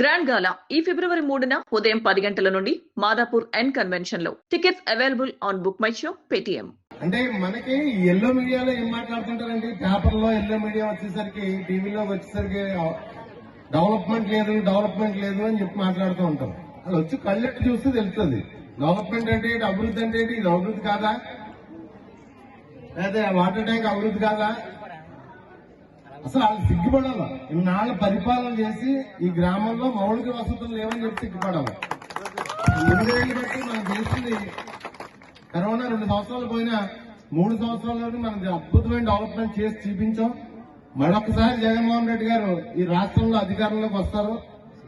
Grand గాలా ఈ ఫిబ్రవరి 3న ఉదయం 10 గంటల నుండి మాదాపూర్ ఎన్ కన్వెన్షన్ లో. Tickets available on book my show, Paytm. అంటే మనకి ఎల్లో మీడియాలో ఏం మాట్లాడుతుంటారండి, పేపర్లో ఎల్లో మీడియా వచ్చేసరికి, టీవీలో వచ్చేసరికి డెవలప్మెంట్ లేదు అని చెప్పి మాట్లాడుతూ ఉంటారు. అది వచ్చి కళ్ళెట్టు చూస్తే తెలుస్తుంది. డెవలప్మెంట్ అంటే ఏంటి, అభివృద్ధి అంటే ఏంటి, ఇది అభివృద్ధి కాదా, లేదా వాటర్ ట్యాంక్ అభివృద్ధి కాదా? అసలు వాళ్ళు సిగ్గుపడాలి. ఇన్నాళ్ళ పరిపాలన చేసి ఈ గ్రామంలో మౌలిక వసతులు లేవని చెప్పి సిగ్గుపడాలి. 8 ఏళ్ళు బట్టి మనం చేసింది కరోనా 2 సంవత్సరాలు పోయినా 3 సంవత్సరాల్లోనే మనం అద్భుతమైన డెవలప్మెంట్ చేసి చూపించాం. మరొకసారి జగన్మోహన్ రెడ్డి గారు ఈ రాష్ట్రంలో అధికారంలోకి వస్తారు,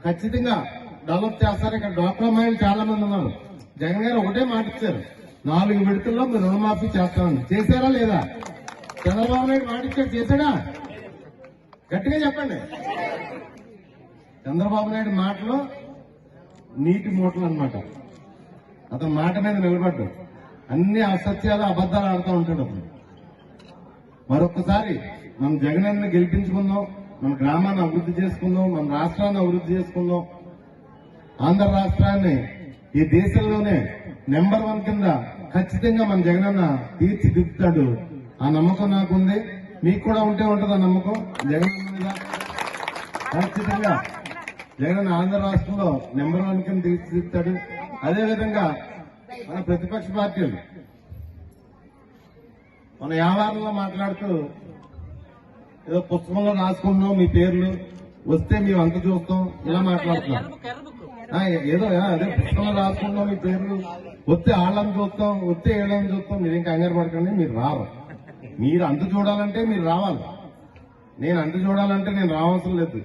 ఖచ్చితంగా డెవలప్ చేస్తారు. ఇక్కడ డ్వాక్రా మహిళలు చాలా మంది ఉన్నారు. జగన్ గారు ఒకటే మాట ఇచ్చారు, 4 విడతల్లో మీరు రుణమాఫీ చేస్తామని. చేశారా లేదా? చంద్రబాబు నాయుడు మాట ఇచ్చాడు, చేశాడా? గట్టిగా చెప్పండి. చంద్రబాబు నాయుడు మాటలో నీటి మూటలు అన్నమాట. అతని మాట మీద నిలబడ్డు, అన్ని అసత్యాలు అబద్దాలు ఆడుతూ ఉంటాడు. అప్పుడు మరొకసారి మనం జగనన్న గెలిపించుకుందాం, మన గ్రామాన్ని అభివృద్ధి చేసుకుందాం, మన రాష్ట్రాన్ని అభివృద్ధి చేసుకుందాం. ఆంధ్ర రాష్ట్రాన్ని ఈ దేశంలోనే నెంబర్ 1 కింద ఖచ్చితంగా మన జగనన్న తీర్చిదిద్దుతాడు. ఆ నమ్మకం నాకుంది, మీకు కూడా ఉంటే ఉంటుంది ఆ నమ్మకం జగనన్న మీద. ఖచ్చితంగా జగన్ ఆంధ్ర రాష్ట్రంలో నెంబర్ 1 కింద తీర్చిదిద్దుతాడు. అదేవిధంగా మన ప్రతిపక్ష పార్టీలు మన వ్యవహారంలో మాట్లాడుతూ ఏదో పుస్తకంలో రాసుకుంటున్నాం, మీ పేర్లు వస్తే మేము అంత చూస్తాం, ఇలా మాట్లాడుతున్నాం. ఏదో అదే పుస్తకంలో రాసుకుంటున్నాం, మీ పేర్లు వస్తే వాళ్ళని చూస్తాం, వస్తే ఏళ్ళని చూస్తాం. మీరు ఇంకా కంగారు పడకండి, మీరు రావు. మీరు అంత చూడాలంటే మీరు రావాలి. నేను అంత చూడాలంటే నేను రావాల్సిన లేదు.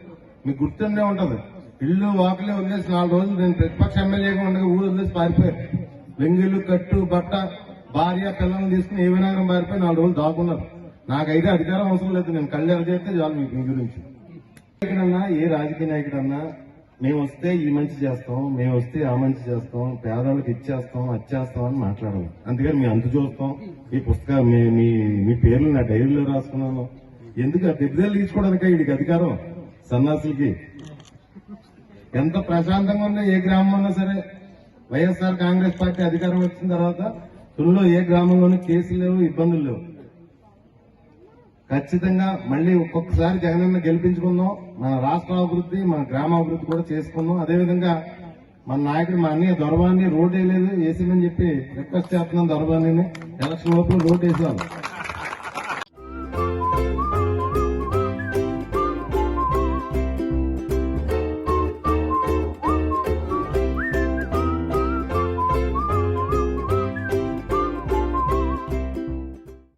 మీకు గుర్తుండే ఉంటది, ఇల్లు వాకిలే వదిలేసి 4 రోజులు నేను ప్రతిపక్ష ఎమ్మెల్యేగా ఉండగా ఊరు వదిలేసి పారిపోయారు. వెంగిళ్ళు, కట్టు, బట్ట, భార్య, పిల్లల్ని తీసుకుని ఏ వినాయకం పారిపోయి 4 రోజులు దాక్కున్నారు. నాకైతే అధికారం అవసరం లేదు, నేను కళ్ళు ఎరచేస్తే చాలు మీకు మీ గురించి. నాయకుడన్నా, ఏ రాజకీయ నాయకుడన్నా మేము వస్తే ఈ మంచి చేస్తాం, మేము వస్తే ఆ మంచి చేస్తాం, పేదవాళ్ళకి ఇచ్చేస్తాం, వచ్చేస్తాం అని మాట్లాడాలి. అందుకని మీ అంత చూస్తాం, ఈ పుస్తకం మీ పేర్లు నా డైరీలో రాసుకున్నాను. ఎందుకు ఆ దెబ్బలు తీసుకోవడానిక వీడికి అధికారం? సన్నాసులకి ఎంత ప్రశాంతంగా ఉన్నా ఏ గ్రామం ఉన్నా సరే, వైఎస్ఆర్ కాంగ్రెస్ పార్టీ అధికారం వచ్చిన తర్వాత తుల్లో ఏ గ్రామంలోనూ కేసులు లేవు, ఇబ్బందులు లేవు. ఖచ్చితంగా మళ్ళీ ఒక్కొక్కసారి జగనన్న గెలిపించుకుందాం, మన రాష్ట్ర అభివృద్ధి, మన గ్రామాభివృద్ధి కూడా చేసుకుందాం. అదేవిధంగా మన నాయకుడు మా అన్నయ్య దొరబాన్ని రోడ్ వేయలేదు, వేసిందని చెప్పి రిక్వెస్ట్ చేస్తున్నాం. దొరబాన్ని ఎలక్షన్ లోపల రోడ్ వేసాను.